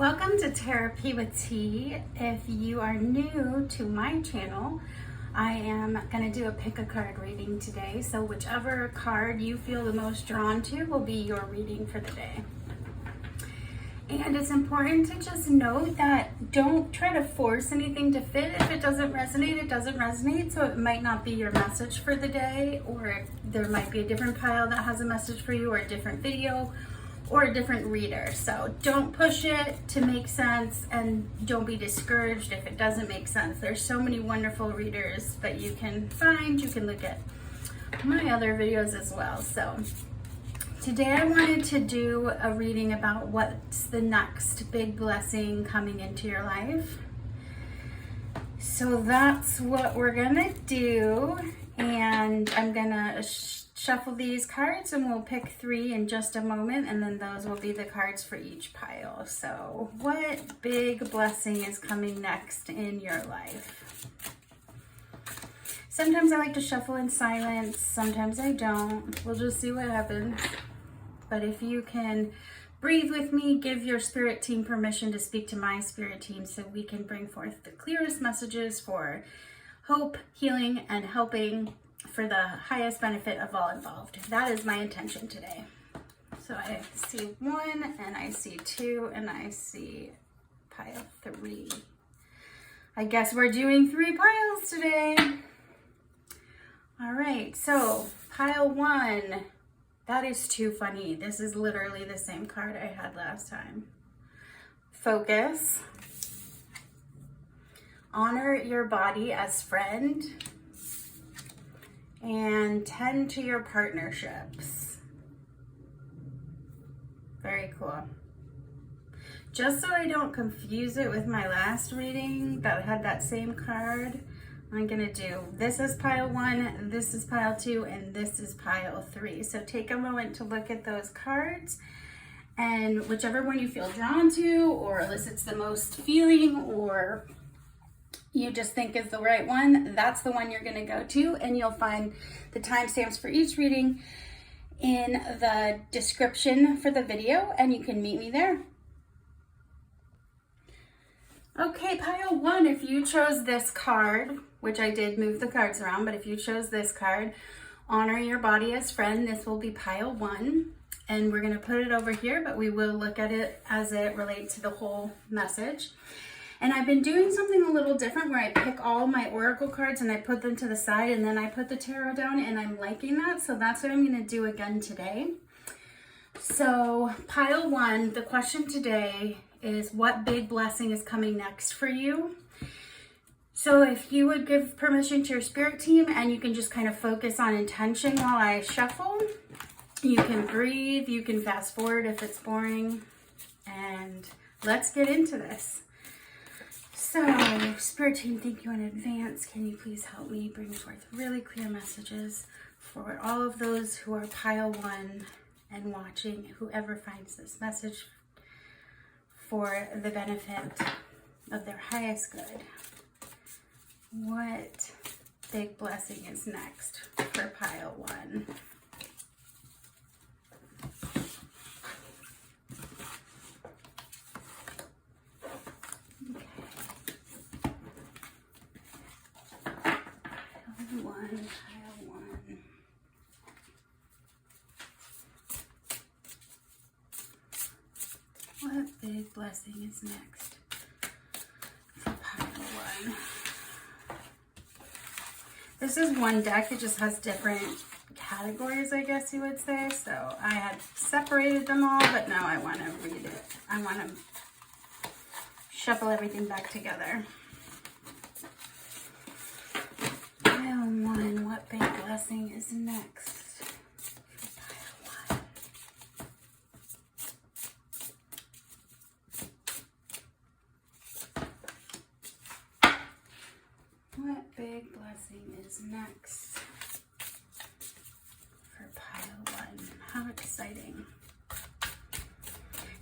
Welcome to Therapy with T. If you are new to my channel, I am going to do a pick a card reading today. So whichever card you feel the most drawn to will be your reading for the day. And it's important to just note that don't try to force anything to fit. If it doesn't resonate, it doesn't resonate. So it might not be your message for the day, or there might be a different pile that has a message for you, or a different video, or a different reader. So don't push it to make sense, and don't be discouraged if it doesn't make sense. There's so many wonderful readers that you can find. You can look at my other videos as well. So today I wanted to do a reading about what's the next big blessing coming into your life. So that's what we're gonna do, and I'm gonna shuffle these cards and we'll pick 3 in just a moment, and then those will be the cards for each pile. So what big blessing is coming next in your life? Sometimes I like to shuffle in silence, sometimes I don't. We'll just see what happens. But if you can breathe with me, give your spirit team permission to speak to my spirit team so we can bring forth the clearest messages for hope, healing, and helping for the highest benefit of all involved. That is my intention today. So I see 1, and I see 2, and I see pile 3. I guess we're doing 3 piles today. All right, so pile 1. That is too funny. This is literally the same card I had last time. Focus. Honor your body as friend. And tend to your partnerships. Very cool. Just so I don't confuse it with my last reading that had that same card, I'm gonna do, this is pile 1, this is pile 2, and this is pile 3. So take a moment to look at those cards, and whichever one you feel drawn to, or elicits the most feeling, or you just think is the right one, that's the one you're gonna go to, and you'll find the timestamps for each reading in the description for the video, and you can meet me there. Okay, pile 1, if you chose this card, which I did move the cards around, but if you chose this card, honor your body as friend, this will be pile 1, and we're gonna put it over here, but we will look at it as it relates to the whole message. And I've been doing something a little different where I pick all my oracle cards and I put them to the side, and then I put the tarot down, and I'm liking that. So that's what I'm going to do again today. So pile 1, the question today is, what big blessing is coming next for you? So if you would give permission to your spirit team, and you can just kind of focus on intention while I shuffle. You can breathe, you can fast forward if it's boring, and let's get into this. So, spirit team, thank you in advance. Can you please help me bring forth really clear messages for all of those who are pile 1 and watching, whoever finds this message, for the benefit of their highest good. What big blessing is next for pile 1? Pile 1. What big blessing is next for pile 1? This is one deck. It just has different categories, I guess you would say. So I had separated them all, but now I want to read it. I want to shuffle everything back together. Pile 1, what big blessing is next for pile 1? What big blessing is next for pile 1? How exciting.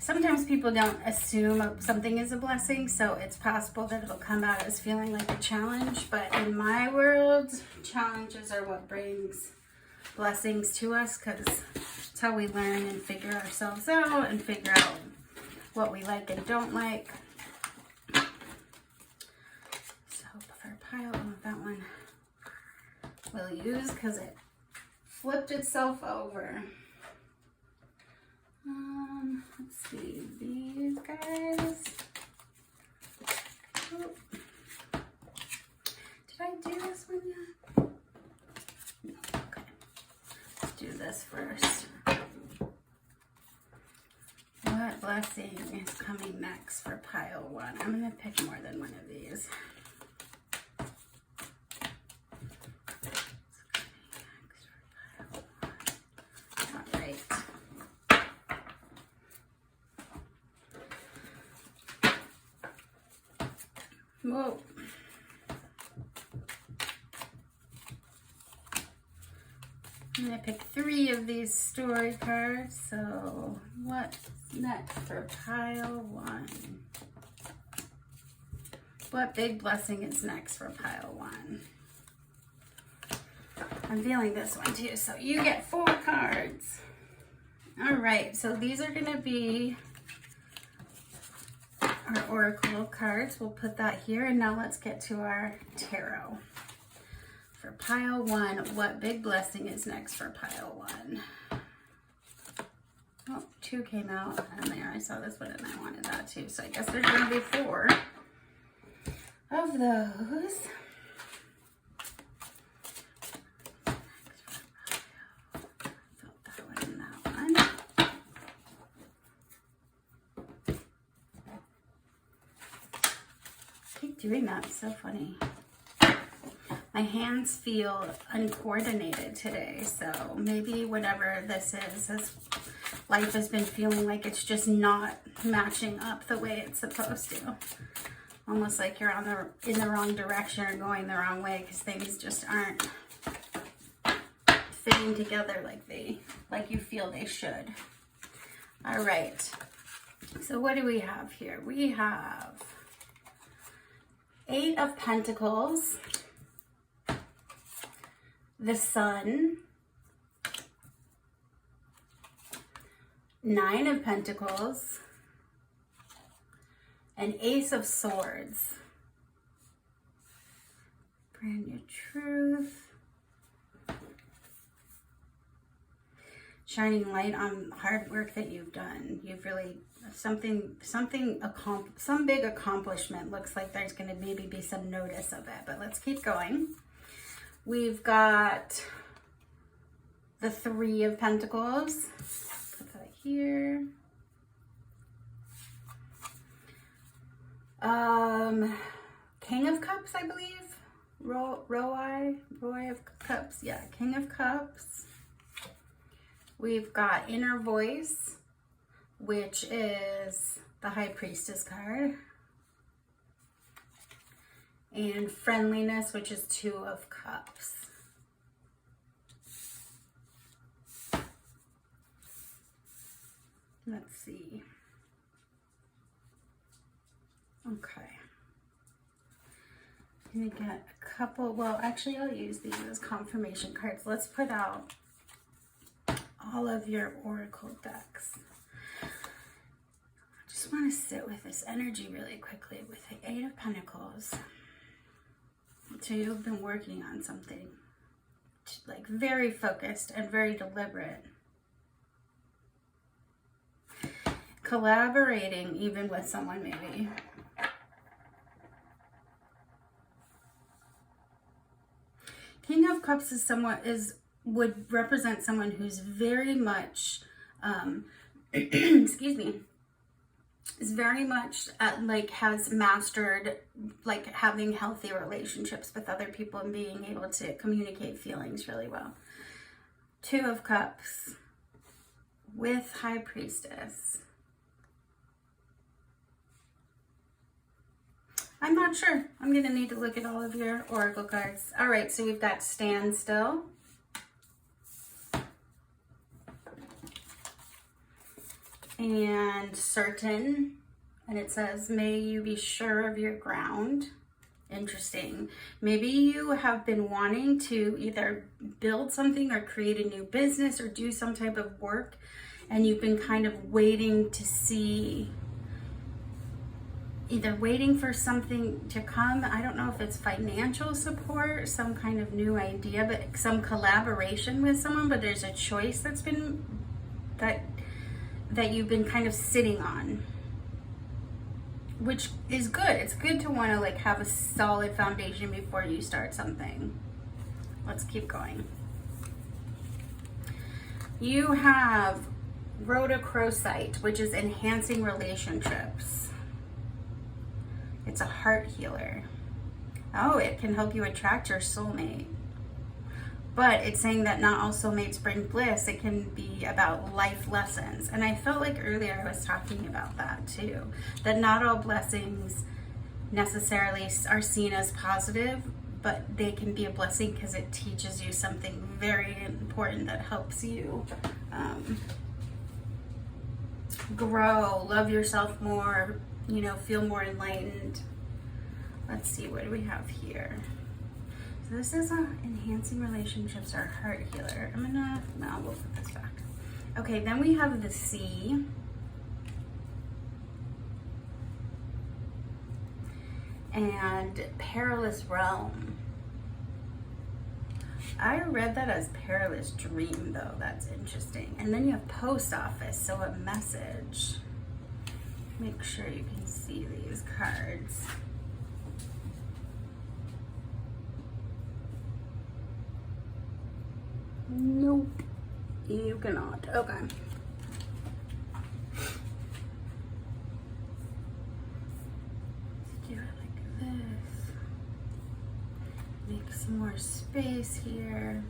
Sometimes people don't assume something is a blessing, so it's possible that it'll come out as feeling like a challenge, but in my world, challenges are what brings blessings to us, because it's how we learn and figure ourselves out and figure out what we like and don't like. So for pile, that one we'll use because it flipped itself over. Let's see, these guys. Oh. Did I do this one yet? No, okay. Let's do this first. What blessing is coming next for pile one? I'm going to pick more than one of these. All right. Whoa. I'm going to pick 3 of these story cards. So what's next for pile 1? What big blessing is next for pile 1? I'm feeling this one too. So you get 4 cards. All right. So these are going to be our oracle cards. We'll put that here. And now let's get to our tarot. For pile 1, what big blessing is next for pile 1? Oh, 2 came out, and there, I saw this one and I wanted that too. So I guess there's going to be 4 of those. Felt that one and that one. I keep doing that, it's so funny. My hands feel uncoordinated today, so maybe whatever this is life has been feeling like it's just not matching up the way it's supposed to. Almost like you're in the wrong direction or going the wrong way because things just aren't fitting together like you feel they should. All right. So what do we have here? We have 8 of Pentacles, the Sun, 9 of Pentacles, an Ace of Swords, brand new truth, shining light on hard work that you've done. You've really, some big accomplishment. Looks like there's going to maybe be some notice of it, but let's keep going. We've got the 3 of Pentacles. Put that here. King of Cups, I believe. Roy of Cups. Yeah, King of Cups. We've got Inner Voice, which is the High Priestess card. And Friendliness, which is 2 of Cups. Let's see. Okay. I'm gonna get a couple, well, actually I'll use these as confirmation cards. Let's put out all of your oracle decks. I just want to sit with this energy really quickly with the 8 of Pentacles. So you've been working on something like very focused and very deliberate. Collaborating even with someone maybe. King of Cups is would represent someone who's very much excuse me, is very much like has mastered like having healthy relationships with other people and being able to communicate feelings really well. 2 of Cups with High Priestess. I'm not sure. I'm going to need to look at all of your oracle cards. All right, so we've got Standstill. And Certain. And it says, may you be sure of your ground. Interesting. Maybe you have been wanting to either build something or create a new business or do some type of work, and you've been kind of waiting to see either waiting for something to come. I don't know if it's financial support, some kind of new idea, but some collaboration with someone, but there's a choice that's been, that you've been kind of sitting on, which is good. It's good to want to like have a solid foundation before you start something. Let's keep going. You have rhodochrosite, which is enhancing relationships. It's a heart healer. Oh, it can help you attract your soulmate. But it's saying that not all soulmates bring bliss. It can be about life lessons. And I felt like earlier I was talking about that too. That not all blessings necessarily are seen as positive, but they can be a blessing because it teaches you something very important that helps you grow, love yourself more, you know, feel more enlightened. Let's see, what do we have here? So this is enhancing relationships, our heart healer. We'll put this back. Okay, then we have the sea. And perilous realm. I read that as perilous dream though. That's interesting. And then you have post office, so a message. Make sure you can see these cards. Nope, you cannot. Okay. Do it like this. Make some more space here.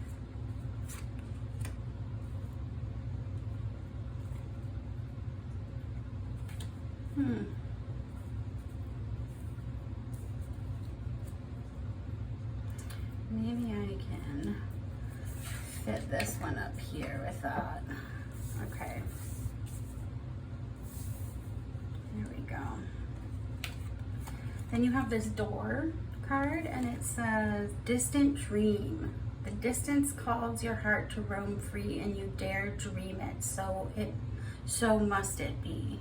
Maybe I can fit this one up here with that. Okay. There we go. Then you have this door card, and it says distant dream. The distance calls your heart to roam free, and you dare dream it. So must it be.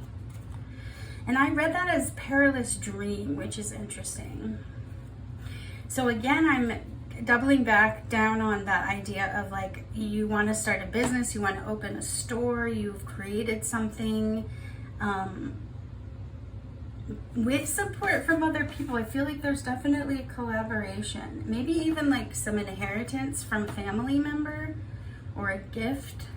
And I read that as perilous dream, which is interesting. So again, I'm doubling back down on that idea of like, you want to start a business, you want to open a store, you've created something with support from other people. I feel like there's definitely a collaboration, maybe even like some inheritance from a family member or a gift.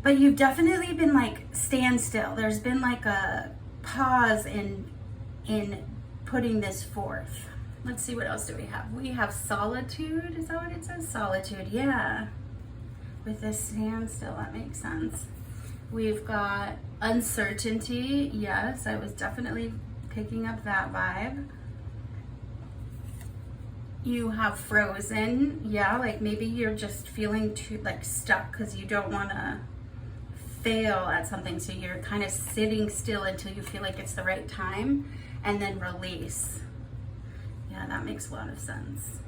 But you've definitely been like standstill. There's been like a pause in putting this forth. Let's see, what else do we have? We have solitude. Is that what it says? Solitude, yeah. With this standstill, that makes sense. We've got uncertainty. Yes, I was definitely picking up that vibe. You have frozen. Yeah, like maybe you're just feeling too like stuck because you don't want to fail at something. So you're kind of sitting still until you feel like it's the right time, and then release. Yeah, that makes a lot of sense.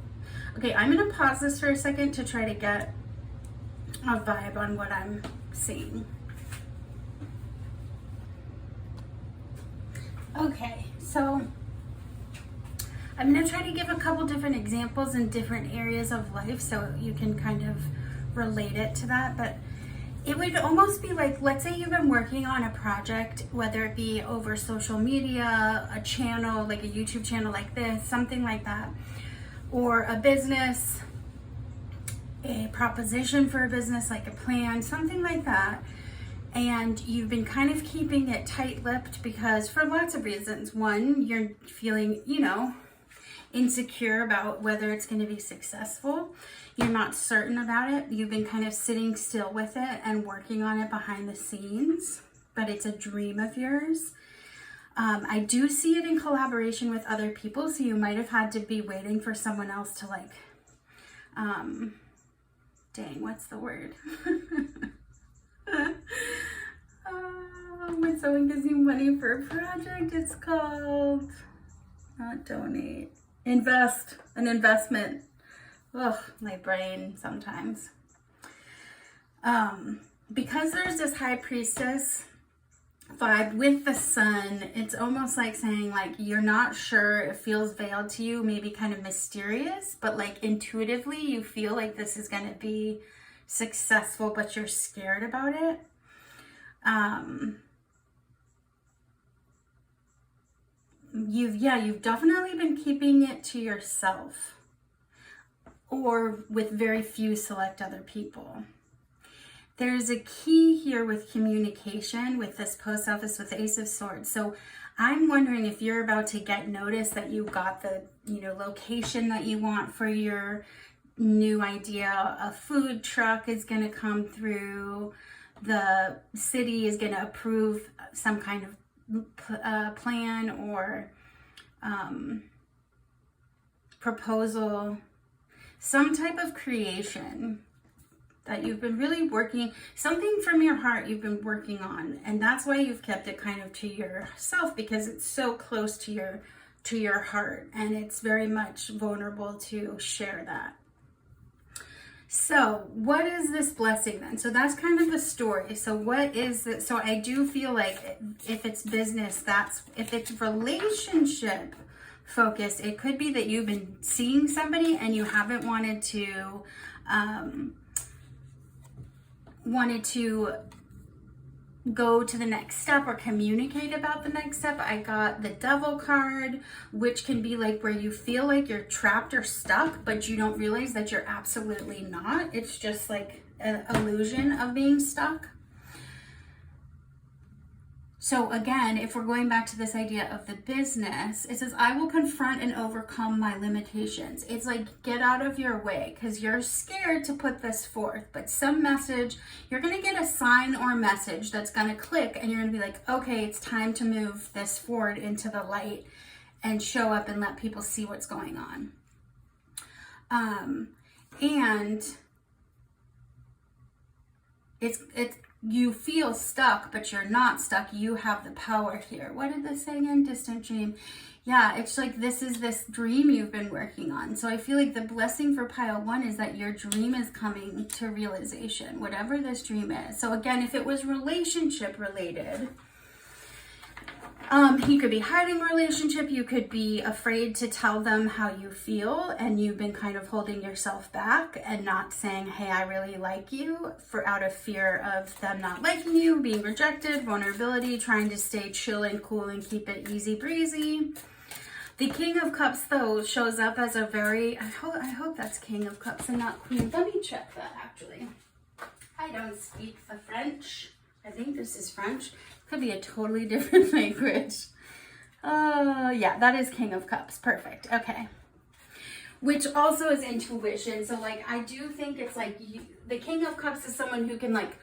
Okay, I'm gonna pause this for a second to try to get a vibe on what I'm seeing. Okay, so I'm gonna try to give a couple different examples in different areas of life so you can kind of relate it to that. But it would almost be like, let's say you've been working on a project, whether it be over social media, a channel, like a YouTube channel like this, something like that, or a business, a proposition for a business, like a plan, something like that. And you've been kind of keeping it tight-lipped because for lots of reasons. One, you're feeling, insecure about whether it's going to be successful. You're not certain about it. You've been kind of sitting still with it and working on it behind the scenes, but it's a dream of yours. I do see it in collaboration with other people, so you might have had to be waiting for someone else to like, dang, what's the word? When someone gives you money for a project, it's called, not donate, invest, an investment. Ugh, my brain sometimes. Because there's this high priestess vibe with the sun. It's almost like saying like you're not sure, it feels veiled to you, maybe kind of mysterious, but like intuitively you feel like this is going to be successful, but you're scared about it. You've definitely been keeping it to yourself, or with very few select other people. There's a key here with communication with this post office with the Ace of Swords. So I'm wondering if you're about to get notice that you got the, location that you want for your new idea. A food truck is going to come through. The city is going to approve some kind of plan or proposal, some type of creation that you've been really working, something from your heart you've been working on, and that's why you've kept it kind of to yourself, because it's so close to your heart, and it's very much vulnerable to share that. So what is this blessing then? So that's kind of the story. So what is it? So I do feel like if it's business, if it's relationship focused, it could be that you've been seeing somebody and you haven't wanted to go to the next step or communicate about the next step. I got the Devil card, which can be like where you feel like you're trapped or stuck, but you don't realize that you're absolutely not. It's just like an illusion of being stuck. So again, if we're going back to this idea of the business, it says, I will confront and overcome my limitations. It's like, get out of your way, because you're scared to put this forth. But some message, you're going to get a sign or message that's going to click, and you're going to be like, okay, it's time to move this forward into the light and show up and let people see what's going on. And it's you feel stuck, but you're not stuck. You have the power here. What did this say again? Distant dream. Yeah, it's like this is this dream you've been working on. So I feel like the blessing for pile 1 is that your dream is coming to realization, whatever this dream is. So again, if it was relationship related, you could be hiding a relationship. You could be afraid to tell them how you feel, and you've been kind of holding yourself back and not saying, hey, I really like you, out of fear of them not liking you, being rejected, vulnerability, trying to stay chill and cool and keep it easy breezy. The King of Cups, though, shows up as a very, I hope that's King of Cups and not Queen. Let me check that, actually. I don't speak the French. I think this is French. Could be a totally different language. Yeah, that is King of Cups. Perfect. Okay. Which also is intuition. So, like, I do think it's like the King of Cups is someone who can, like,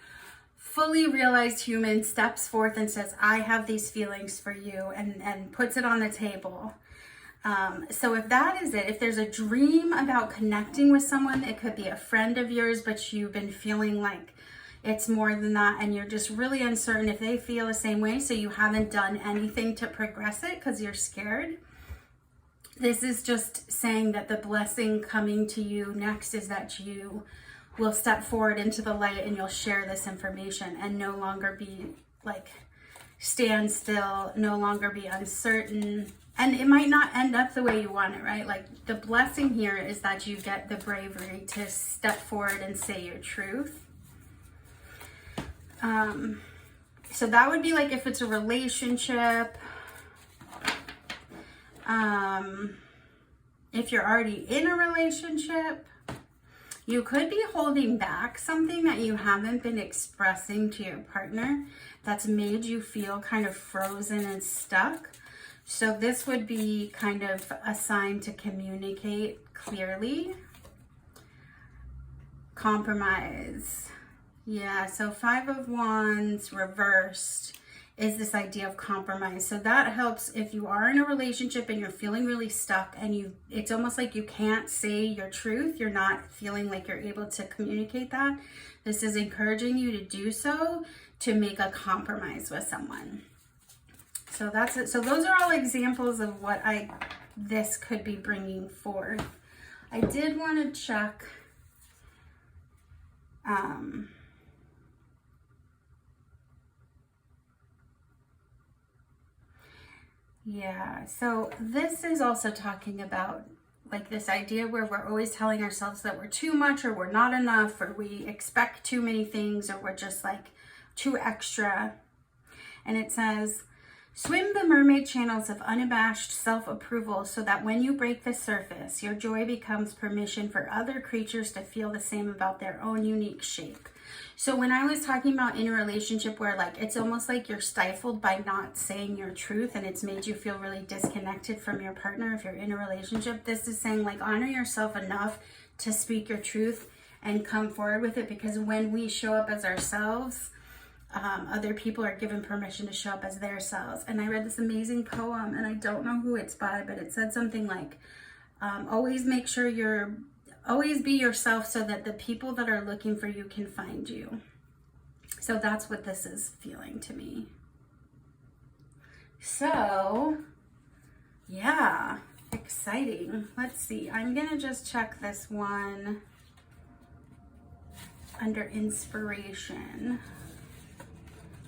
fully realized human steps forth and says, I have these feelings for you, and puts it on the table. So if that is it, if there's a dream about connecting with someone, it could be a friend of yours, but you've been feeling like it's more than that, and you're just really uncertain if they feel the same way, so you haven't done anything to progress it because you're scared. This is just saying that the blessing coming to you next is that you will step forward into the light and you'll share this information and no longer be like stand still, no longer be uncertain. And it might not end up the way you want it, right? Like the blessing here is that you get the bravery to step forward and say your truth. So that would be like if it's a relationship, if you're already in a relationship, you could be holding back something that you haven't been expressing to your partner that's made you feel kind of frozen and stuck. So this would be kind of a sign to communicate clearly. Compromise. Yeah, so 5 of Wands reversed is this idea of compromise. So that helps if you are in a relationship and you're feeling really stuck and it's almost like you can't say your truth. You're not feeling like you're able to communicate that. This is encouraging you to do so, to make a compromise with someone. So that's it. So those are all examples of what this could be bringing forth. I did want to check Yeah, so this is also talking about like this idea where we're always telling ourselves that we're too much or we're not enough or we expect too many things or we're just like too extra. And it says, swim the mermaid channels of unabashed self-approval so that when you break the surface, your joy becomes permission for other creatures to feel the same about their own unique shape. So when I was talking about in a relationship where like it's almost like you're stifled by not saying your truth and it's made you feel really disconnected from your partner if you're in a relationship, this is saying like honor yourself enough to speak your truth and come forward with it, because when we show up as ourselves, other people are given permission to show up as their selves. And I read this amazing poem, and I don't know who it's by, but it said something like, always make sure always be yourself so that the people that are looking for you can find you. So that's what this is feeling to me. So, yeah, exciting. Let's see. I'm going to just check this one under inspiration.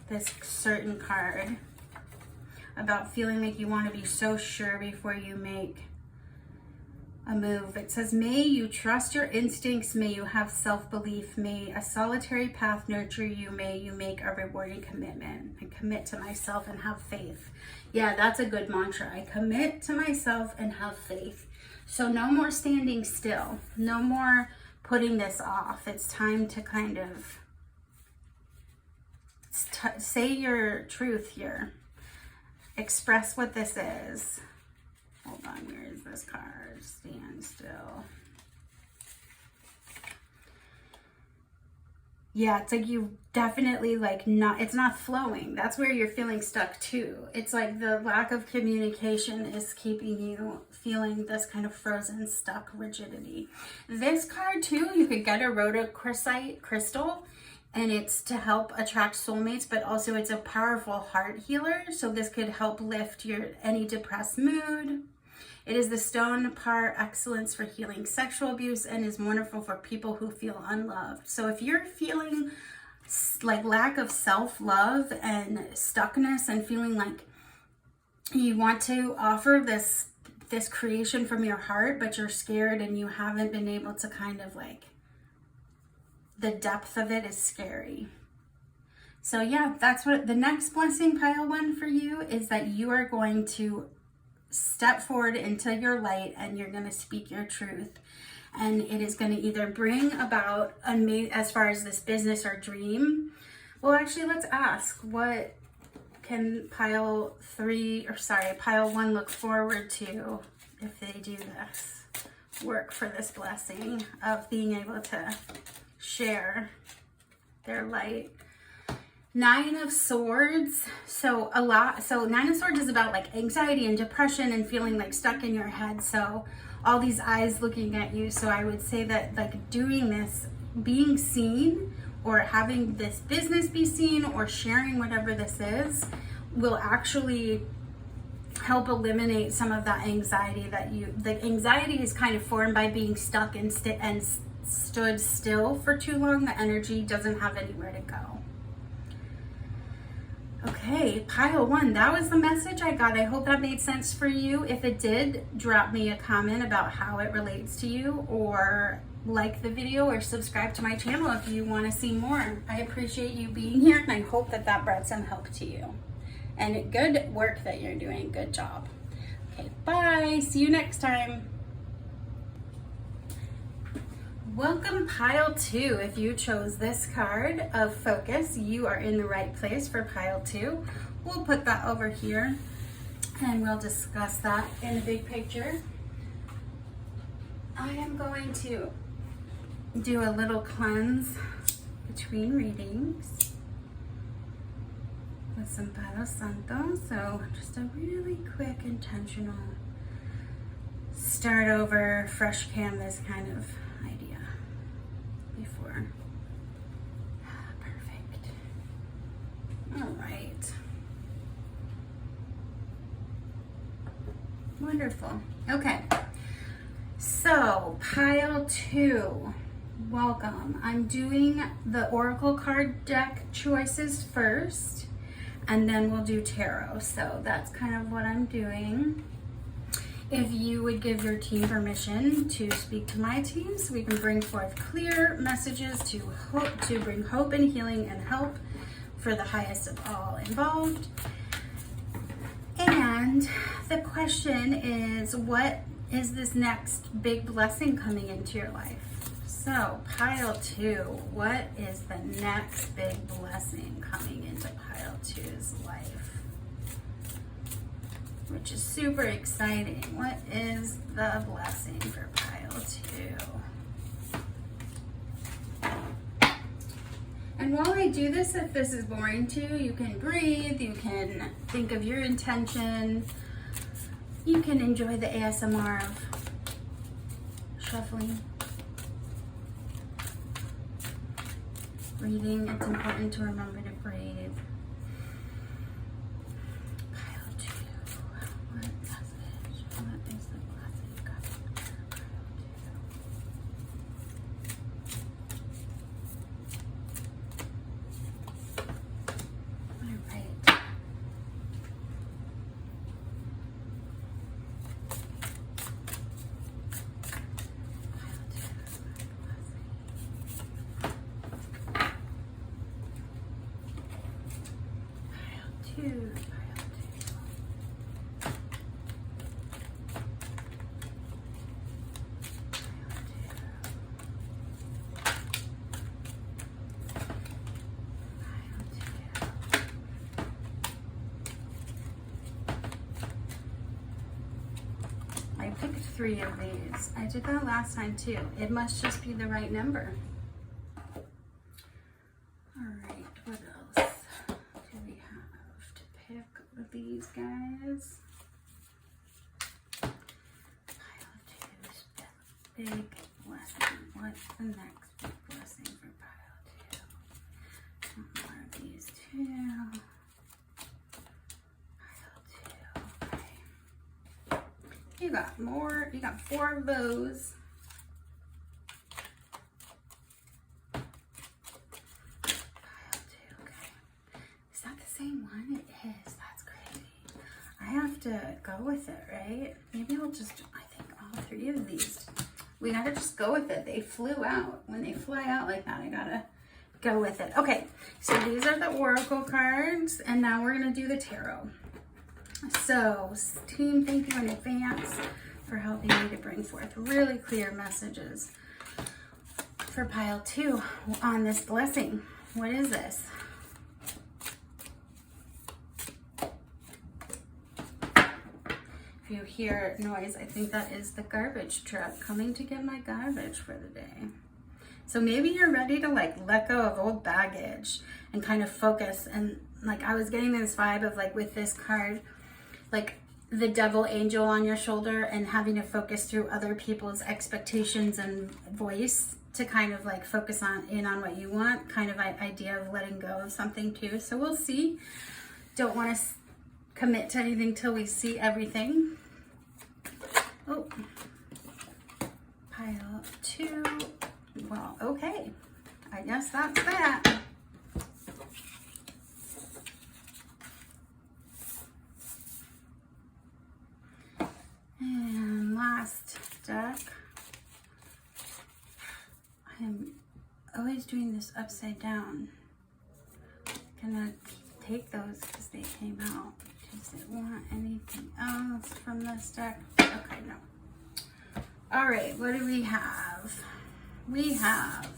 This certain card about feeling like you want to be so sure before you make a move. It says, may you trust your instincts, may you have self-belief, may a solitary path nurture you, may you make a rewarding commitment. I commit to myself and have faith. Yeah, that's a good mantra. I commit to myself and have faith. So no more standing still, no more putting this off. It's time to kind of say your truth here. Express what this is. Hold on, where is this card? Stand still. Yeah, it's like you definitely like not, it's not flowing. That's where you're feeling stuck too. It's like the lack of communication is keeping you feeling this kind of frozen, stuck rigidity. This card too, you could get a rhodochrosite crystal, and it's to help attract soulmates, but also it's a powerful heart healer. So this could help lift any depressed mood. It is the stone par excellence for healing sexual abuse and is wonderful for people who feel unloved. So if you're feeling like lack of self-love and stuckness and feeling like you want to offer this creation from your heart, but you're scared and you haven't been able to kind of like, the depth of it is scary. So yeah, that's what the next blessing, pile 1, for you is that you are going to step forward into your light and you're going to speak your truth. And it is going to either bring about, as far as this business or dream. Well, actually, let's ask, what can pile 1 look forward to if they do this work for this blessing of being able to share their light? 9 of Swords. So 9 of Swords is about like anxiety and depression and feeling like stuck in your head. So all these eyes looking at you. So I would say that like doing this, being seen, or having this business be seen, or sharing whatever this is, will actually help eliminate some of that anxiety the anxiety is kind of formed by being stuck and stood still for too long. The energy doesn't have anywhere to go. Okay, pile 1, that was the message I got. I hope that made sense for you. If it did, drop me a comment about how it relates to you, or like the video or subscribe to my channel if you want to see more. I appreciate you being here, and I hope that brought some help to you. And good work that you're doing. Good job. Okay, bye. See you next time. Welcome, pile 2. If you chose this card of focus, you are in the right place for pile 2. We'll put that over here and we'll discuss that in the big picture. I am going to do a little cleanse between readings with some Palo Santo. So just a really quick, intentional start over, fresh canvas kind of idea before. Perfect. All right. Wonderful. Okay. So, pile 2. Welcome. I'm doing the Oracle card deck choices first, and then we'll do tarot. So that's kind of what I'm doing. If you would give your team permission to speak to my team so we can bring forth clear messages to bring hope and healing and help for the highest of all involved. And the question is, what is this next big blessing coming into your life? So pile 2, what is the next big blessing coming into pile 2's life? Which is super exciting. What is the blessing for pile 2? And while I do this, if this is boring to you, you can breathe, you can think of your intention, you can enjoy the ASMR of shuffling. Breathing, it's important to remember to breathe. Pile 2, what message? What is the blessing coming for pile 2? All right. I picked 3 of these. I did that last time too. It must just be the right number. All right, what else do we have to pick with these guys? Pile 2's big blessing. What's the next big blessing for pile 2? More of these 2. You got more, you got 4 of those. Pile 2, okay. Is that the same one? It is, that's crazy. I have to go with it, right? Maybe I'll just, I think all 3 of these. We gotta just go with it. They flew out. When they fly out like that, I gotta go with it. Okay, so these are the oracle cards, and now we're gonna do the tarot. So, team, thank you in advance for helping me to bring forth really clear messages for pile 2 on this blessing. What is this? If you hear noise, I think that is the garbage truck coming to get my garbage for the day. So maybe you're ready to like let go of old baggage and kind of focus. And like I was getting this vibe of like with this card, like the devil angel on your shoulder and having to focus through other people's expectations and voice to kind of like focus in on what you want, kind of an idea of letting go of something too. So we'll see. Don't want to commit to anything till we see everything. Oh, pile 2. Well, okay. I guess that's that. And last deck. I'm always doing this upside down. Gonna take those because they came out. Does it want anything else from this deck? Okay, no. All right, what do we have? We have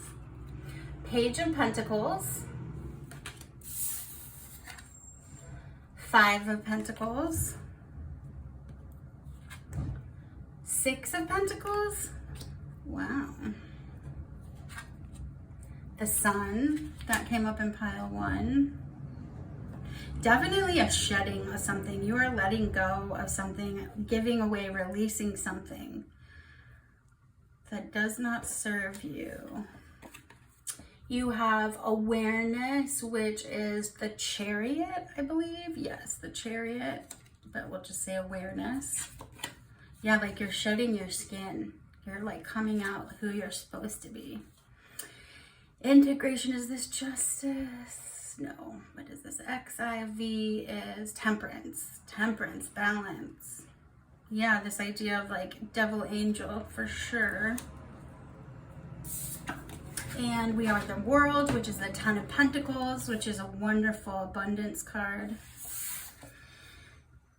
Page of Pentacles, 5 of Pentacles, 6 of Pentacles. Wow. The Sun, that came up in pile 1. Definitely a shedding of something. You are letting go of something, giving away, releasing something that does not serve you. You have awareness, which is the Chariot, I believe. Yes, the Chariot, but we'll just say awareness. Yeah, like you're shedding your skin. You're like coming out who you're supposed to be. Integration is this Justice. No. What is this? XIV is temperance. Temperance, balance. Yeah, this idea of like devil angel for sure. And we are the world, which is the Ten of Pentacles, which is a wonderful abundance card.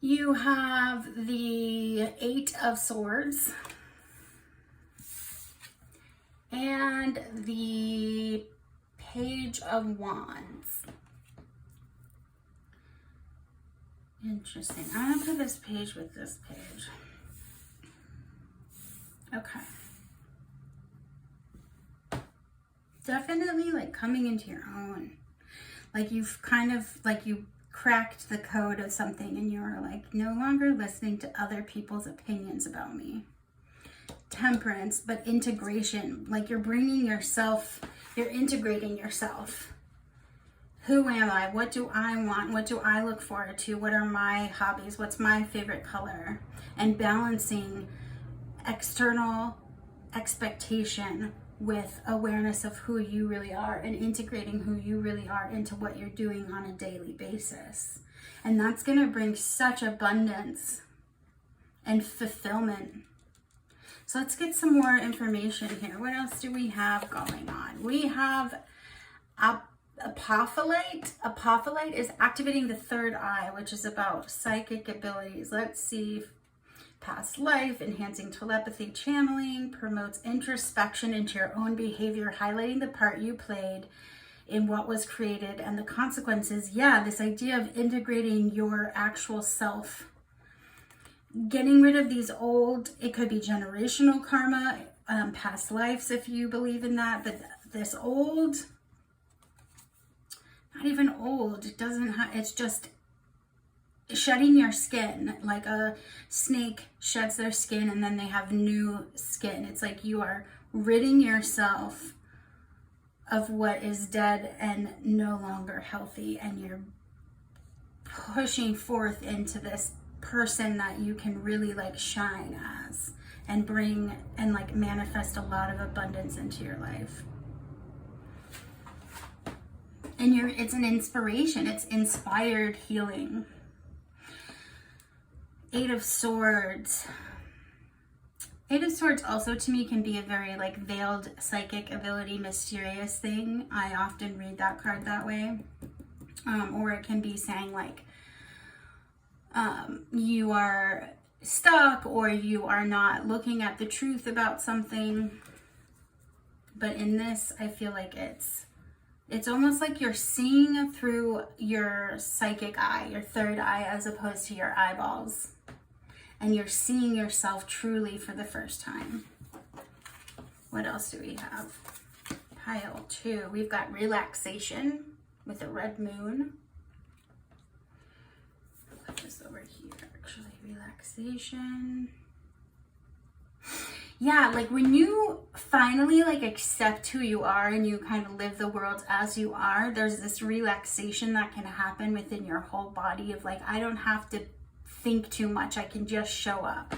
You have the Eight of Swords and the Page of Wands. Interesting. I'm gonna put this page with this page. Okay. Definitely like coming into your own. Like you've kind of like you cracked the code of something and you're like no longer listening to other people's opinions about me. Temperance, but integration. Like you're bringing yourself, you're integrating yourself. Who am I? What do I want? What do I look forward to? What are my hobbies? What's my favorite color? And balancing external expectation with awareness of who you really are and integrating who you really are into what you're doing on a daily basis. And that's going to bring such abundance and fulfillment. So let's get some more information here. What else do we have going on? We have apophyllite. Apophyllite is activating the third eye, which is about psychic abilities. Let's see. Past life, enhancing telepathy, channeling, promotes introspection into your own behavior, highlighting the part you played in what was created and the consequences. Yeah, this idea of integrating your actual self, getting rid of these old, it could be generational karma, past lives if you believe in that, but this old, not even old, it doesn't have, it's just shedding your skin, like a snake sheds their skin and then they have new skin. It's like you are ridding yourself of what is dead and no longer healthy, and you're pushing forth into this person that you can really like shine as and bring and like manifest a lot of abundance into your life. And it's an inspiration, it's inspired healing. Eight of Swords. Eight of Swords also to me can be a very like veiled psychic ability, mysterious thing. I often read that card that way. Or it can be saying like you are stuck or you are not looking at the truth about something. But in this, I feel like it's almost like you're seeing through your psychic eye, your third eye, as opposed to your eyeballs. And you're seeing yourself truly for the first time. What else do we have? Pile 2. We've got relaxation with a red moon. Put this over here, actually. Relaxation. Yeah, like when you finally like accept who you are and you kind of live the world as you are, there's this relaxation that can happen within your whole body of like, I don't have to think too much. I can just show up.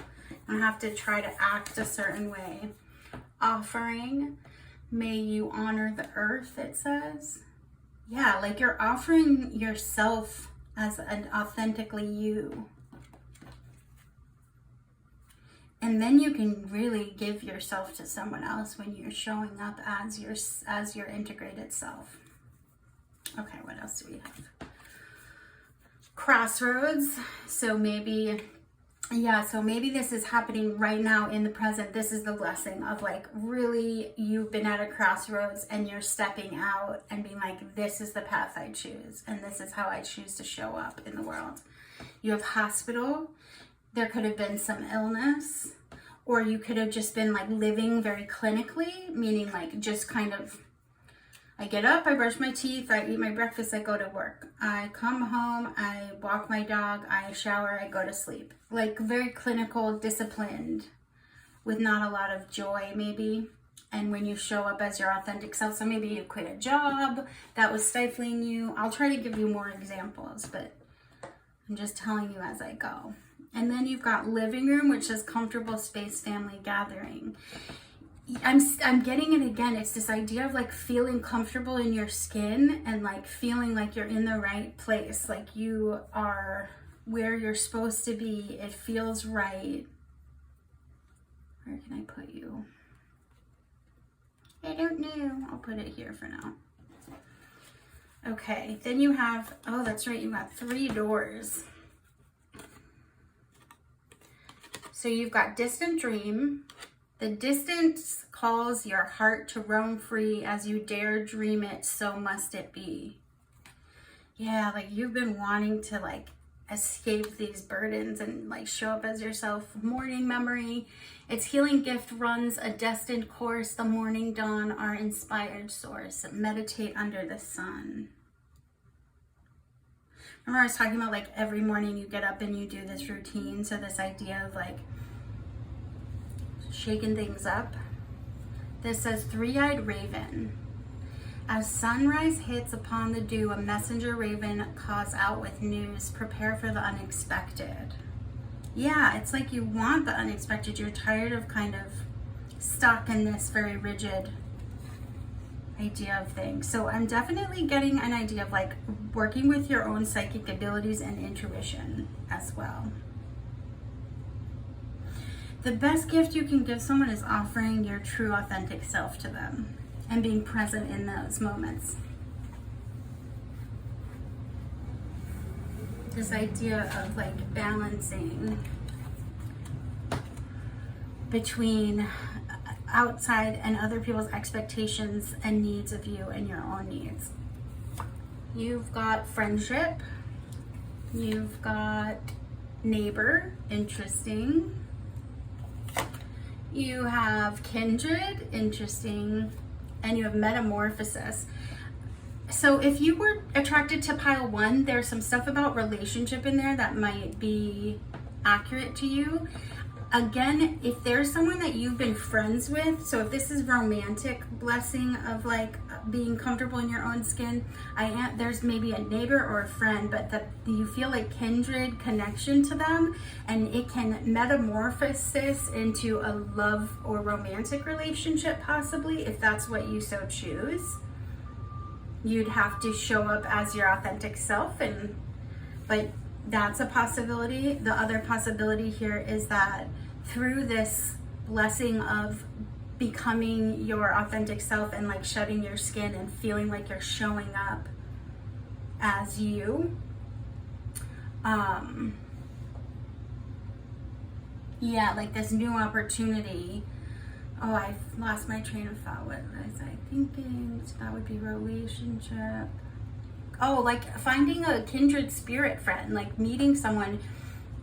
I don't have to try to act a certain way. Offering, may you honor the earth, it says. Yeah, like you're offering yourself as an authentically you. And then you can really give yourself to someone else when you're showing up as your integrated self. Okay, what else do we have? Crossroads. So maybe this is happening right now in the present. This is the blessing of like really you've been at a crossroads and you're stepping out and being like, this is the path I choose and this is how I choose to show up in the world. You have hospital. There could have been some illness, or you could have just been like living very clinically, meaning like just kind of, I get up, I brush my teeth, I eat my breakfast, I go to work. I come home, I walk my dog, I shower, I go to sleep. Like very clinical, disciplined, with not a lot of joy maybe. And when you show up as your authentic self, so maybe you quit a job that was stifling you. I'll try to give you more examples, but I'm just telling you as I go. And then you've got living room, which is comfortable space, family gathering. I'm getting it again. It's this idea of like feeling comfortable in your skin and like feeling like you're in the right place, like you are where you're supposed to be. It feels right. Where can I put you? I don't know. I'll put it here for now. Okay, then you have, oh, that's right, you got 3 doors. So you've got distant dream. The distance calls your heart to roam free. As you dare dream it, so must it be. Yeah, like you've been wanting to like escape these burdens and like show up as yourself. Morning memory. Its healing gift runs a destined course. The morning dawn, our inspired source. Meditate under the sun. Remember I was talking about like every morning you get up and you do this routine. So this idea of like shaking things up. This says, 3-eyed raven. As sunrise hits upon the dew, a messenger raven calls out with news. Prepare for the unexpected. Yeah, it's like you want the unexpected. You're tired of kind of stuck in this very rigid idea of things. So I'm definitely getting an idea of like working with your own psychic abilities and intuition as well. The best gift you can give someone is offering your true, authentic self to them and being present in those moments. This idea of like balancing between outside and other people's expectations and needs of you and your own needs. You've got friendship. You've got neighbor, interesting. You have kindred, interesting, and you have metamorphosis. So if you were attracted to pile 1, there's some stuff about relationship in there that might be accurate to you. Again, if there's someone that you've been friends with, so if this is romantic blessing of like being comfortable in your own skin, there's maybe a neighbor or a friend, but that you feel like kindred connection to them, and it can metamorphosis into a love or romantic relationship possibly, if that's what you so choose. You'd have to show up as your authentic self, but that's a possibility. The other possibility here is that through this blessing of becoming your authentic self and like shedding your skin and feeling like you're showing up as you, yeah, like this new opportunity. Oh, I lost my train of thought. What was I thinking? So that would be relationship. Oh, like finding a kindred spirit friend, like meeting someone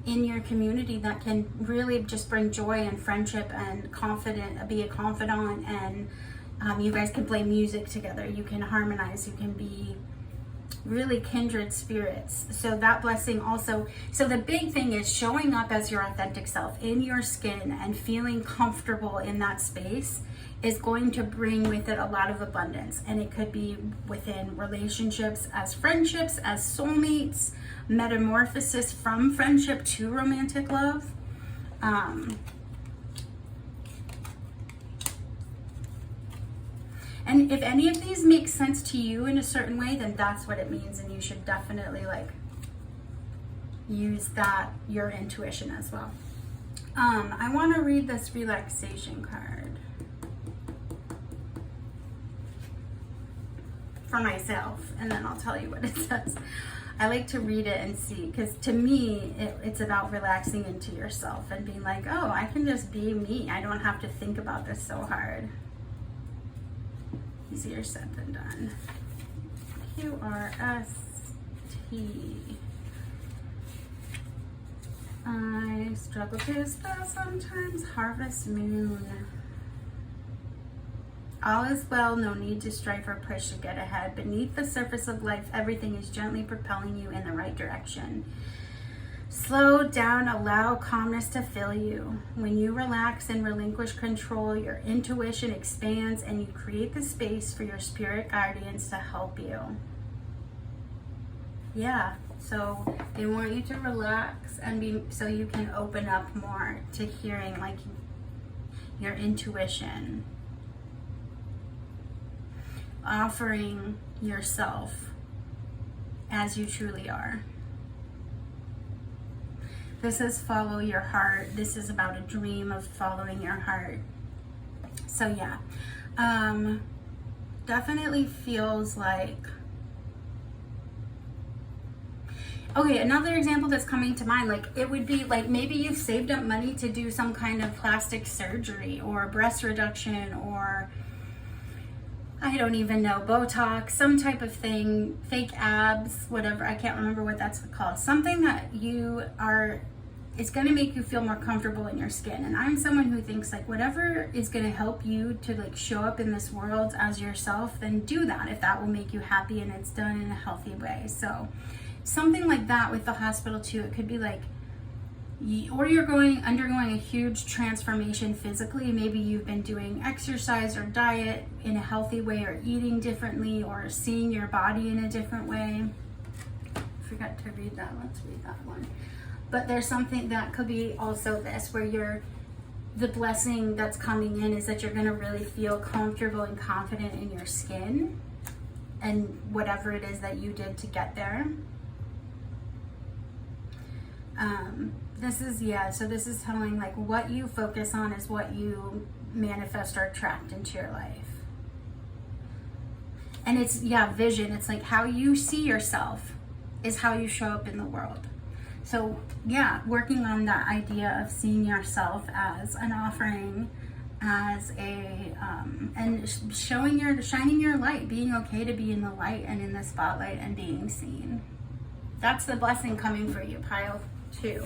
in your community that can really just bring joy and friendship and be a confidant, and you guys can play music together, you can harmonize, you can be really kindred spirits. So that blessing also, so the big thing is showing up as your authentic self in your skin and feeling comfortable in that space is going to bring with it a lot of abundance. And it could be within relationships, as friendships, as soulmates, metamorphosis from friendship to romantic love. And if any of these make sense to you in a certain way, then that's what it means, and you should definitely like use that, your intuition as well. I want to read this relaxation card for myself, and then I'll tell you what it says. I like to read it and see, because to me, it's about relaxing into yourself and being like, oh, I can just be me. I don't have to think about this so hard. Easier said than done. QRST. I struggle to spell sometimes. Harvest Moon. All is well, no need to strive or push to get ahead. Beneath the surface of life, everything is gently propelling you in the right direction. Slow down, allow calmness to fill you. When you relax and relinquish control, your intuition expands and you create the space for your spirit guardians to help you. Yeah, so they want you to relax and so you can open up more to hearing like your intuition. offering yourself as you truly are. This is follow your heart. This is about a dream of following your heart. So yeah, definitely feels like, okay, another example that's coming to mind, like it would be like maybe you've saved up money to do some kind of plastic surgery or breast reduction or I don't even know, Botox, some type of thing, fake abs, whatever. I can't remember what that's called. Something that it's going to make you feel more comfortable in your skin. And I'm someone who thinks like whatever is going to help you to like show up in this world as yourself, then do that if that will make you happy and it's done in a healthy way. So something like that with the hospital too. It could be like, or you're undergoing a huge transformation physically. Maybe you've been doing exercise or diet in a healthy way, or eating differently, or seeing your body in a different way. I forgot to read that. Let's read that one. But there's something that could be also this, where the blessing that's coming in is that you're going to really feel comfortable and confident in your skin and whatever it is that you did to get there. This is telling like what you focus on is what you manifest or attract into your life. And it's, vision. It's like how you see yourself is how you show up in the world. So working on that idea of seeing yourself as an offering, as a, and shining your light, being okay to be in the light and in the spotlight and being seen. That's the blessing coming for you, pile 2.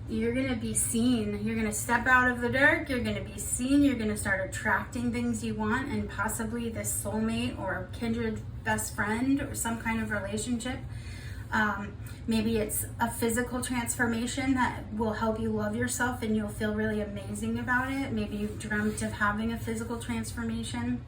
You're going to be seen. You're going to step out of the dark. You're going to be seen. You're going to start attracting things you want, and possibly this soulmate or kindred best friend or some kind of relationship. Maybe it's a physical transformation that will help you love yourself and you'll feel really amazing about it. Maybe you've dreamt of having a physical transformation.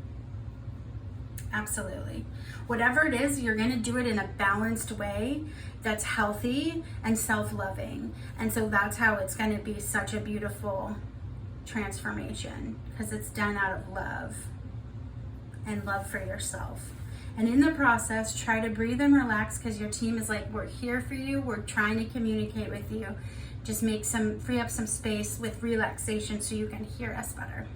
Absolutely. Whatever it is, you're going to do it in a balanced way that's healthy and self-loving. And so that's how it's going to be such a beautiful transformation, because it's done out of love and love for yourself. And in the process, try to breathe and relax, because your team is like, we're here for you. We're trying to communicate with you. Just free up some space with relaxation so you can hear us better.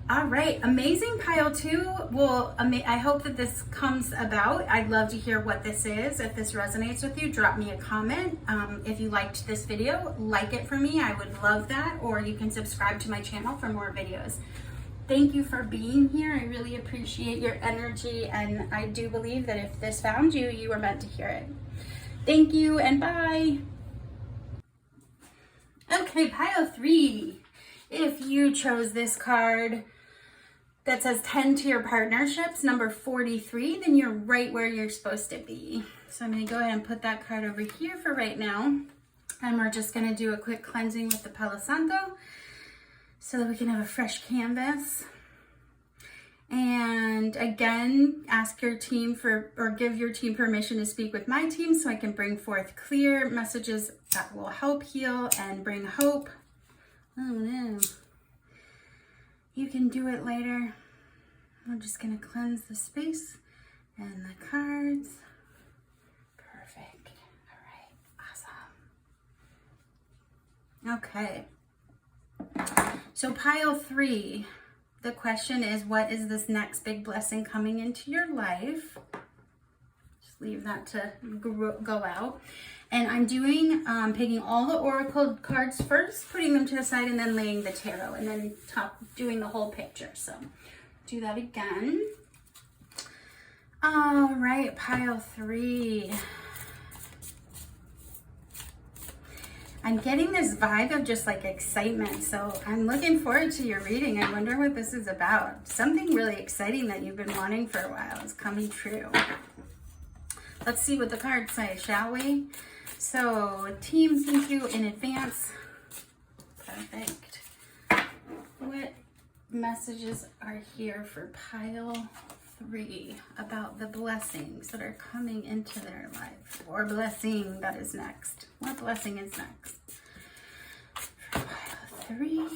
All right, amazing, pile 2. Well, I hope that this comes about. I'd love to hear what this is. If this resonates with you, drop me a comment. If you liked this video, like it for me. I would love that. Or you can subscribe to my channel for more videos. Thank you for being here. I really appreciate your energy, and I do believe that if this found you, you were meant to hear it. Thank you, and bye. Okay, pile 3. If you chose this card that says 10 to your partnerships, number 43, then you're right where you're supposed to be. So I'm going to go ahead and put that card over here for right now. And we're just going to do a quick cleansing with the Palo Santo so that we can have a fresh canvas. And again, ask your team or give your team permission to speak with my team so I can bring forth clear messages that will help heal and bring hope. Oh no. You can do it later. We're just going to cleanse the space and the cards. Perfect. All right. Awesome. Okay. So pile 3, the question is, what is this next big blessing coming into your life? Just leave that to go out. And I'm doing, picking all the oracle cards first, putting them to the side, and then laying the tarot, and then doing the whole picture. So do that again. All right, pile 3. I'm getting this vibe of just like excitement. So I'm looking forward to your reading. I wonder what this is about. Something really exciting that you've been wanting for a while is coming true. Let's see what the cards say, shall we? So, team, thank you in advance. Perfect. What messages are here for pile 3 about the blessings that are coming into their life? Or blessing that is next. What blessing is next? For pile 3.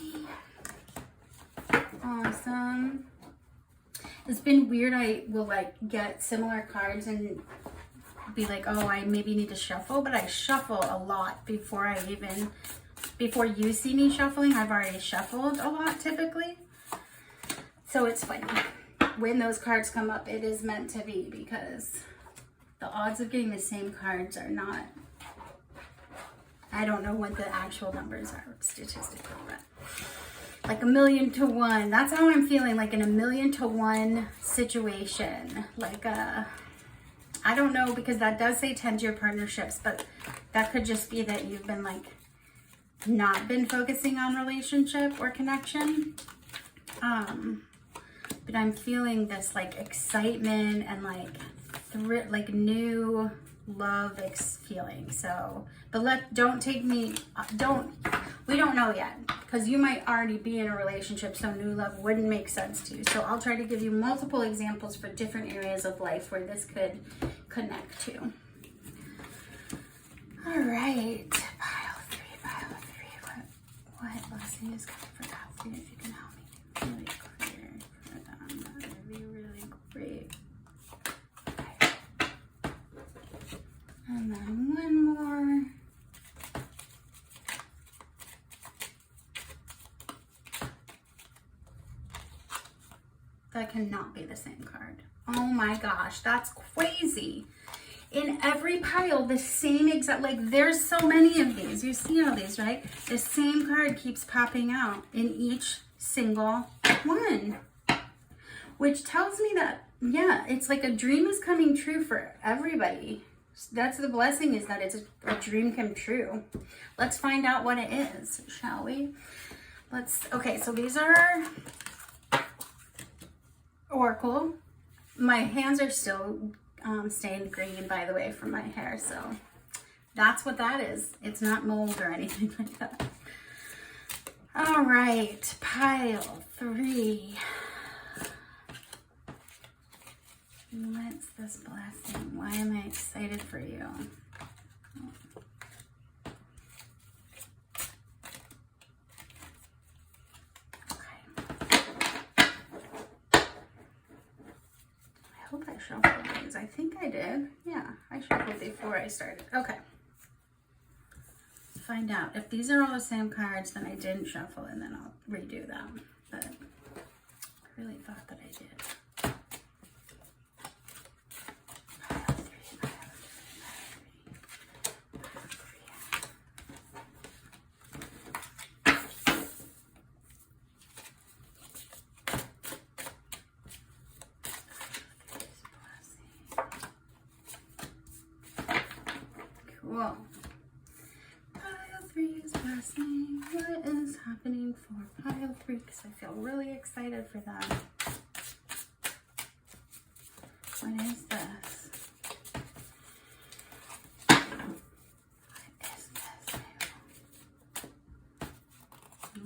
Awesome. It's been weird. I will like get similar cards and be like, oh, I maybe need to shuffle, but I shuffle a lot before you see me shuffling. I've already shuffled a lot typically. So it's funny. When those cards come up, it is meant to be, because the odds of getting the same cards are not, I don't know what the actual numbers are statistically, but like 1,000,000 to 1. That's how I'm feeling, like in 1,000,000 to 1 situation. Like I don't know, because that does say tend to your partnerships, but that could just be that you've been like not been focusing on relationship or connection. But I'm feeling this like excitement and like new love feeling. So, but we don't know yet, because you might already be in a relationship, so new love wouldn't make sense to you. So I'll try to give you multiple examples for different areas of life where this could connect to. All right, pile three. What blessing is coming for God? If you can help me really clear for them, that would be really great. Okay. And then one more. That cannot be the same card. Oh my gosh, that's crazy. In every pile, the same exact, like there's so many of these. You see all these, right? The same card keeps popping out in each single one. Which tells me that, yeah, it's like a dream is coming true for everybody. That's the blessing, is that it's a dream come true. Let's find out what it is, shall we? Okay, so these are Oracle. My hands are still stained green, by the way, from my hair, so that's what that is. It's not mold or anything like that. All right, pile three. What's this blessing? Why am I excited for you? I hope I shuffled these. I think I did. Yeah, I shuffled before I started. Okay. Find out. If these are all the same cards, then I didn't shuffle, and then I'll redo them. But I really thought that I did. Cool. Pile three is blessing. What is happening for pile three? Because I feel really excited for them. What is this? What is this?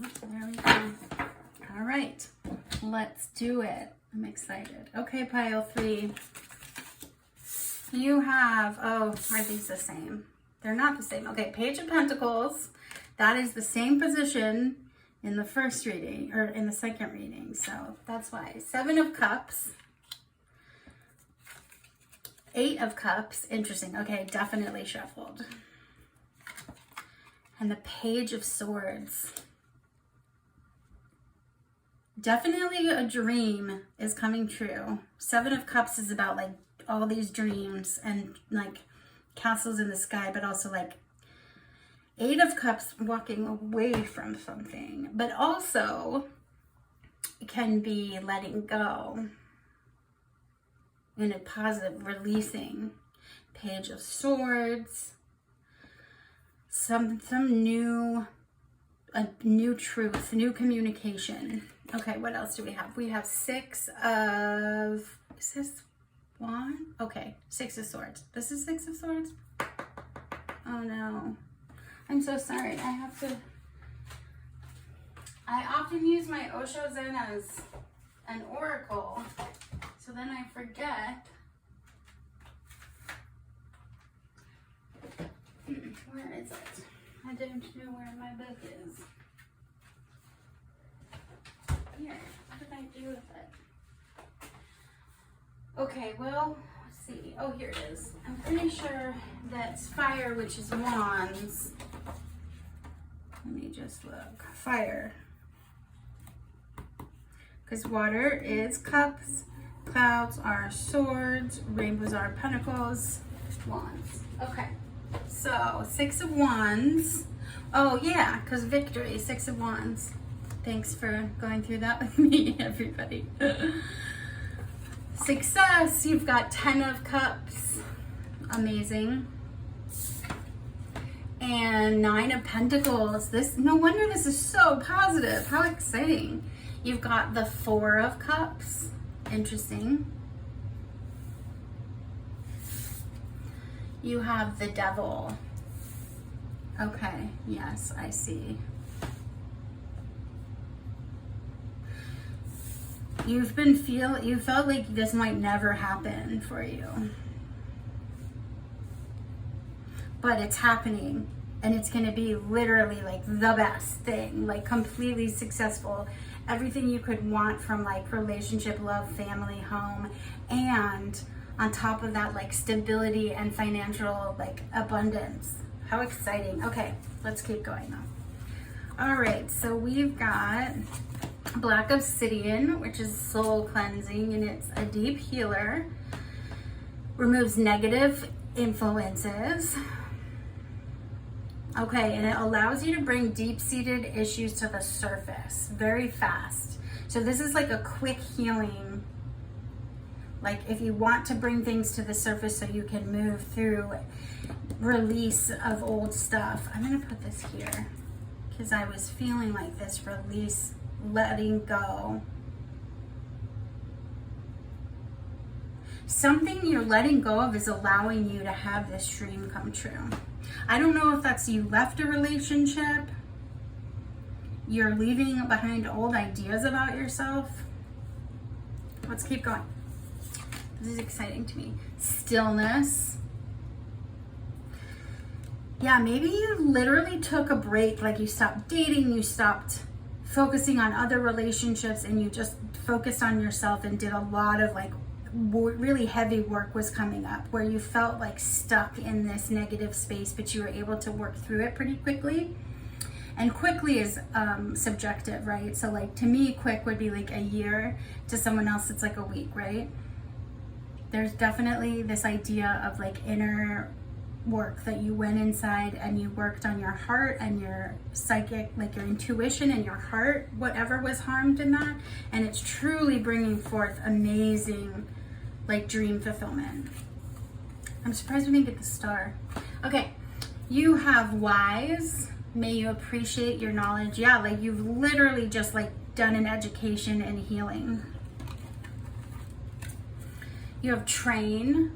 Oops, there we go. All right, let's do it. I'm excited. Okay, pile three. You have, oh, are these the same? They're not the same. Okay, Page of Pentacles. That is the same position in the first reading, or in the second reading. So that's why. 7 of Cups. 8 of Cups. Interesting. Okay, definitely shuffled. And the Page of Swords. Definitely a dream is coming true. 7 of Cups is about like all these dreams and like castles in the sky, but also like 8 of Cups walking away from something, but also it can be letting go in a positive, releasing. Page of Swords, some new, a new truth, new communication. Okay, what else do we have? We have 6 of, is this one? Okay, 6 of Swords. This is 6 of Swords? Oh no. I'm so sorry. I often use my Osho Zen as an oracle, so then I forget. Where is it? I didn't know where my book is. Here, what did I do with it? Okay, well, let's see. Oh, here it is. I'm pretty sure that's fire, which is wands. Let me just look. Fire. Because water is cups, clouds are swords, rainbows are pentacles, wands. Okay, so 6 of wands. Oh yeah, because victory, 6 of wands. Thanks for going through that with me, everybody. Success, you've got 10 of cups. Amazing. And 9 of pentacles. This, no wonder this is so positive. How exciting. You've got the 4 of cups. Interesting. You have the devil. Okay, yes, I see. You felt like this might never happen for you. But it's happening, and it's going to be literally like the best thing, like completely successful. Everything you could want from like relationship, love, family, home, and on top of that, like stability and financial like abundance. How exciting. Okay, let's keep going though. All right, so we've got Black Obsidian, which is soul cleansing, and it's a deep healer. Removes negative influences. Okay, and it allows you to bring deep-seated issues to the surface very fast. So this is like a quick healing. Like if you want to bring things to the surface so you can move through release of old stuff. I'm gonna put this here because I was feeling like this release, letting go. Something you're letting go of is allowing you to have this dream come true. I don't know if that's you left a relationship, you're leaving behind old ideas about yourself. Let's keep going. This is exciting to me. Stillness. Yeah, maybe you literally took a break, like you stopped dating, you stopped focusing on other relationships, and you just focused on yourself and did a lot of like really heavy work was coming up where you felt like stuck in this negative space, but you were able to work through it pretty quickly. And quickly is subjective, right? So like to me, quick would be like a year. To someone else, it's like a week, right? There's definitely this idea of like inner work that you went inside and you worked on your heart and your psychic, like your intuition and your heart, whatever was harmed in that. And it's truly bringing forth amazing like dream fulfillment. I'm surprised we didn't get the star. Okay, you have wise. May you appreciate your knowledge. Yeah, like you've literally just like done an education and healing. You have train,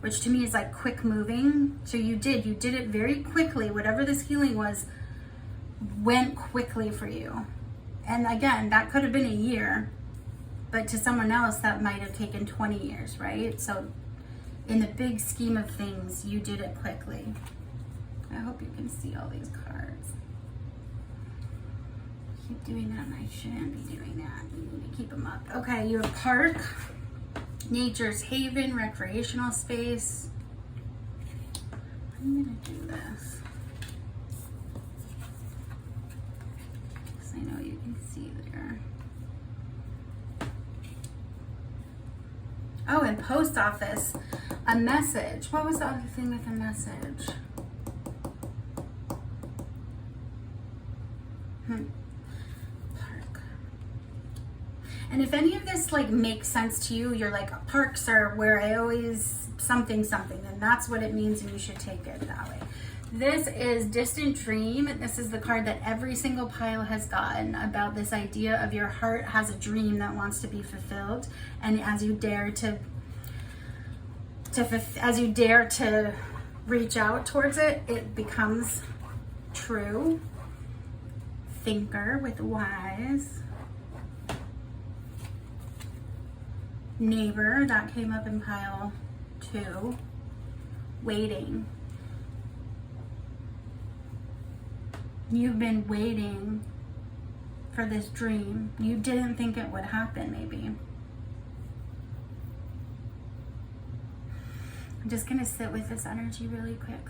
which to me is like quick moving. So you did it very quickly. Whatever this healing was went quickly for you. And again, that could have been a year, but to someone else that might have taken 20 years, right? So in the big scheme of things, you did it quickly. I hope you can see all these cards. Keep doing that, and I shouldn't be doing that. You need to keep them up. Okay, you have park, nature's haven, recreational space. I'm gonna do this, because I know you can see there. Oh, and post office, a message. What was the other thing with a message? Park. And if any of this like makes sense to you, you're like, parks are where I always something, then that's what it means, and you should take it that way. This is distant dream. This is the card that every single pile has gotten about this idea of your heart has a dream that wants to be fulfilled, and as you dare to reach out towards it, it becomes true. Thinker with wise. Neighbor, that came up in pile 2. Waiting. You've been waiting for this dream. You didn't think it would happen, maybe. I'm just gonna sit with this energy really quick.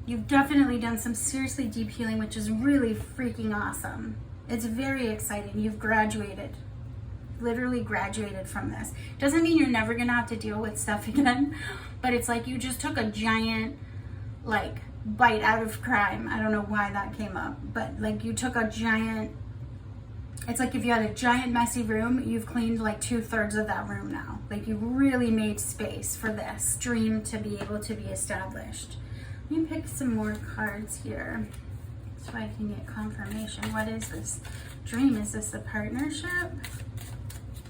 You've definitely done some seriously deep healing, which is really freaking awesome. It's very exciting. You've graduated, literally graduated from this. Doesn't mean you're never gonna have to deal with stuff again, but it's like you just took a giant, like, bite out of crime. I don't know why that came up, but like you took a giant, it's like if you had a giant messy room, you've cleaned like 2/3 of that room now. Like you really made space for this dream to be able to be established. Let me pick some more cards here so I can get confirmation. What is this dream? Is this a partnership?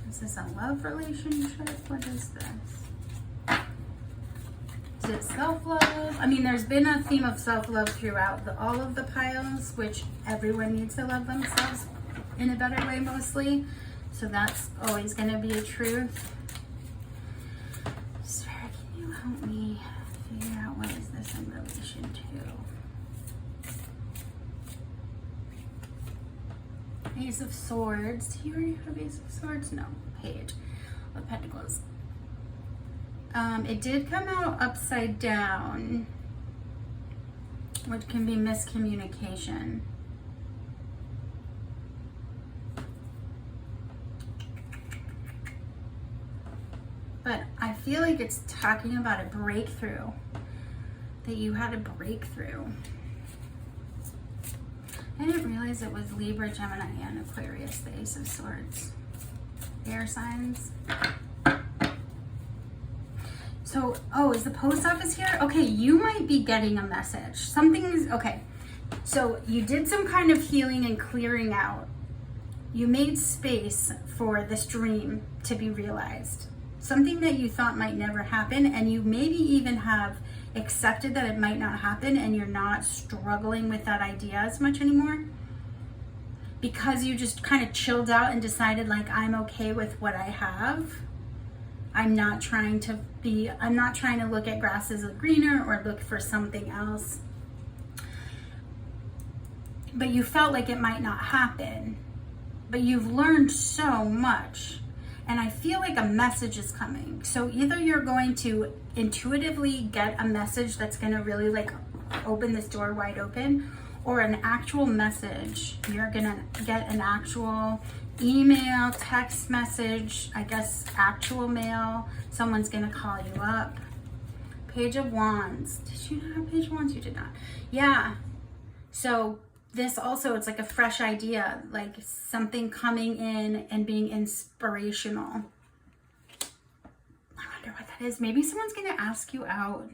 Is this a love relationship? What is this? Is it self-love? I mean, there's been a theme of self-love throughout all of the piles, which everyone needs to love themselves in a better way mostly. So that's always going to be a truth. Spirit, can you help me figure out what is this in relation to? Ace of Swords. Do you already have Ace of Swords? No. Page of Pentacles. It did come out upside down, which can be miscommunication. But I feel like it's talking about a breakthrough, that you had a breakthrough. I didn't realize it was Libra, Gemini, and Aquarius, the Ace of Swords. Air signs. So, oh, is the post office here? Okay, you might be getting a message. Something's, okay. So you did some kind of healing and clearing out. You made space for this dream to be realized. Something that you thought might never happen, and you maybe even have accepted that it might not happen, and you're not struggling with that idea as much anymore. Because you just kind of chilled out and decided, like, I'm okay with what I have. I'm not trying to look at grass as greener or look for something else. But you felt like it might not happen. But you've learned so much. And I feel like a message is coming. So either you're going to intuitively get a message that's going to really like open this door wide open, or an actual message. You're going to get an actual email, text message, I guess actual mail. Someone's going to call you up. Page of Wands. Did you not have Page of Wands? You did not. Yeah. So this also, it's like a fresh idea, like something coming in and being inspirational. I wonder what that is. Maybe someone's going to ask you out.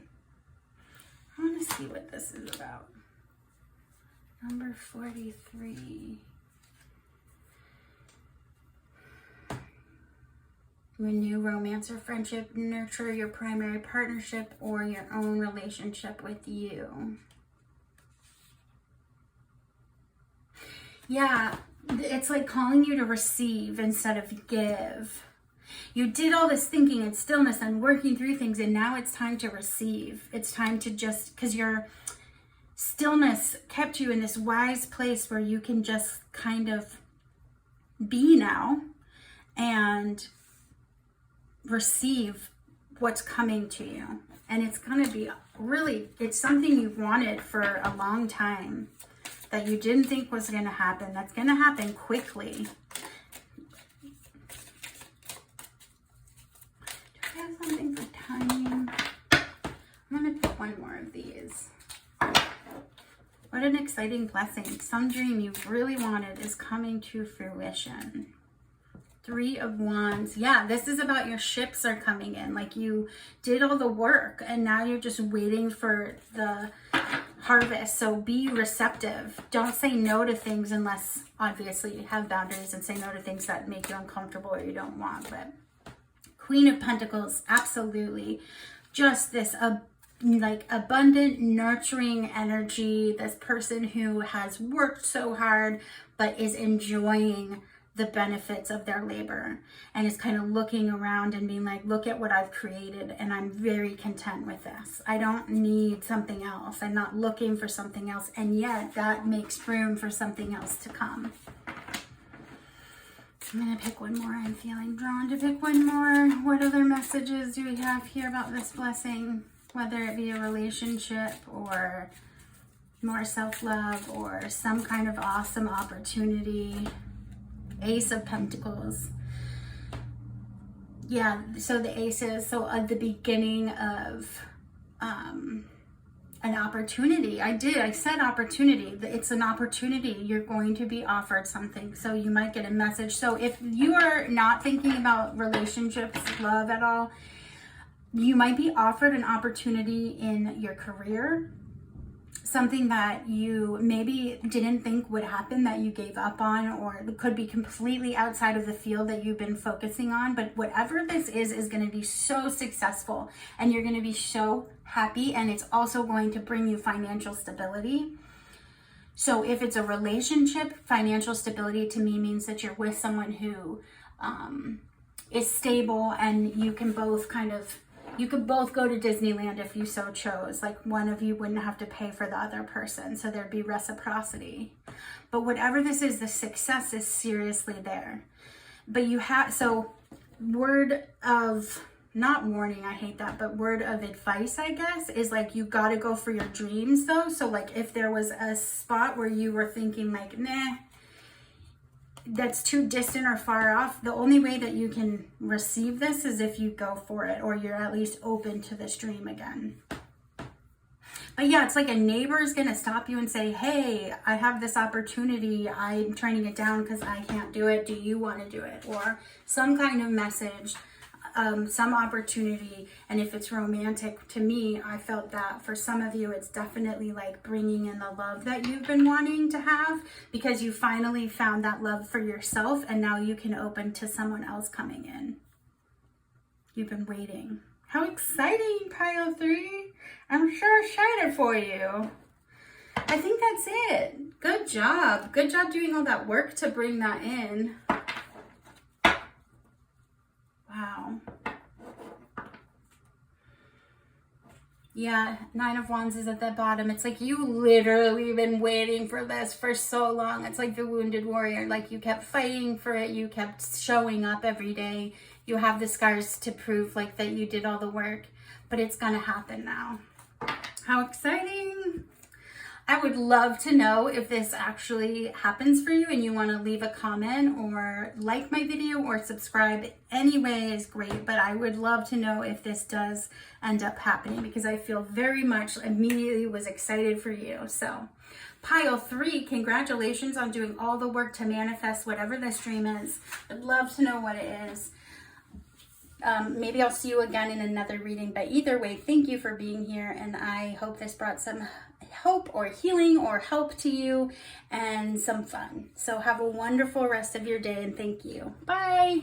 I want to see what this is about. Number 43. Renew romance or friendship, nurture your primary partnership or your own relationship with you. Yeah, it's like calling you to receive instead of give. You did all this thinking and stillness and working through things, and now it's time to receive. It's time to just, because your stillness kept you in this wise place where you can just kind of be now and receive what's coming to you. And it's going to be really, it's something you've wanted for a long time that you didn't think was going to happen. That's going to happen quickly. Do I have something for timing? I'm going to pick one more of these. What an exciting blessing. Some dream you've really wanted is coming to fruition. 3 of Wands. Yeah, this is about your ships are coming in. Like you did all the work and now you're just waiting for the harvest. So be receptive. Don't say no to things unless obviously you have boundaries, and say no to things that make you uncomfortable or you don't want. But Queen of Pentacles, absolutely. Just this like abundant, nurturing energy. This person who has worked so hard but is enjoying the benefits of their labor and is kind of looking around and being like, look at what I've created and I'm very content with this. I don't need something else. I'm not looking for something else, and yet that makes room for something else to come. I'm gonna pick one more. I'm feeling drawn to pick one more. What other messages do we have here about this blessing? whether it be a relationship or more self-love or some kind of awesome opportunity. Ace of Pentacles. Yeah, so the aces, so at the beginning of an opportunity. I said opportunity. It's an opportunity. You're going to be offered something. So you might get a message. So if you are not thinking about relationships, love at all, you might be offered an opportunity in your career. Something that you maybe didn't think would happen, that you gave up on, or it could be completely outside of the field that you've been focusing on. But whatever this is going to be so successful, and you're going to be so happy, and it's also going to bring you financial stability. So if it's a relationship, financial stability to me means that you're with someone who is stable, and you can both you could both go to Disneyland if you so chose. Like, one of you wouldn't have to pay for the other person, so there'd be reciprocity. But whatever this is, the success is seriously there. But you have, so word of, not warning, I hate that, but word of advice, I guess, is like, you got to go for your dreams though. So like, if there was a spot where you were thinking like, nah, that's too distant or far off, the only way that you can receive this is if you go for it, or you're at least open to this dream again. But yeah, it's like a neighbor is going to stop you and say, hey, I have this opportunity. I'm turning it down because I can't do it. Do you want to do it? Or some kind of message, some opportunity. And if it's romantic, to me, I felt that for some of you, it's definitely like bringing in the love that you've been wanting to have, because you finally found that love for yourself, and now you can open to someone else coming in. You've been waiting. How exciting, Pile 3. I'm sure excited for you. I think that's it. Good job. Good job doing all that work to bring that in. Wow. Yeah, Nine of Wands is at the bottom. It's like you literally been waiting for this for so long. It's like the wounded warrior. Like, you kept fighting for it. You kept showing up every day. You have the scars to prove like that you did all the work, but it's gonna happen now. How exciting. I would love to know if this actually happens for you, and you want to leave a comment or like my video or subscribe. Any way is great, but I would love to know if this does end up happening, because I feel very much immediately was excited for you. So Pile 3, congratulations on doing all the work to manifest whatever this dream is. I'd love to know what it is. Maybe I'll see you again in another reading, but either way, thank you for being here, and I hope this brought some hope or healing or help to you and some fun. So have a wonderful rest of your day, and thank you. Bye.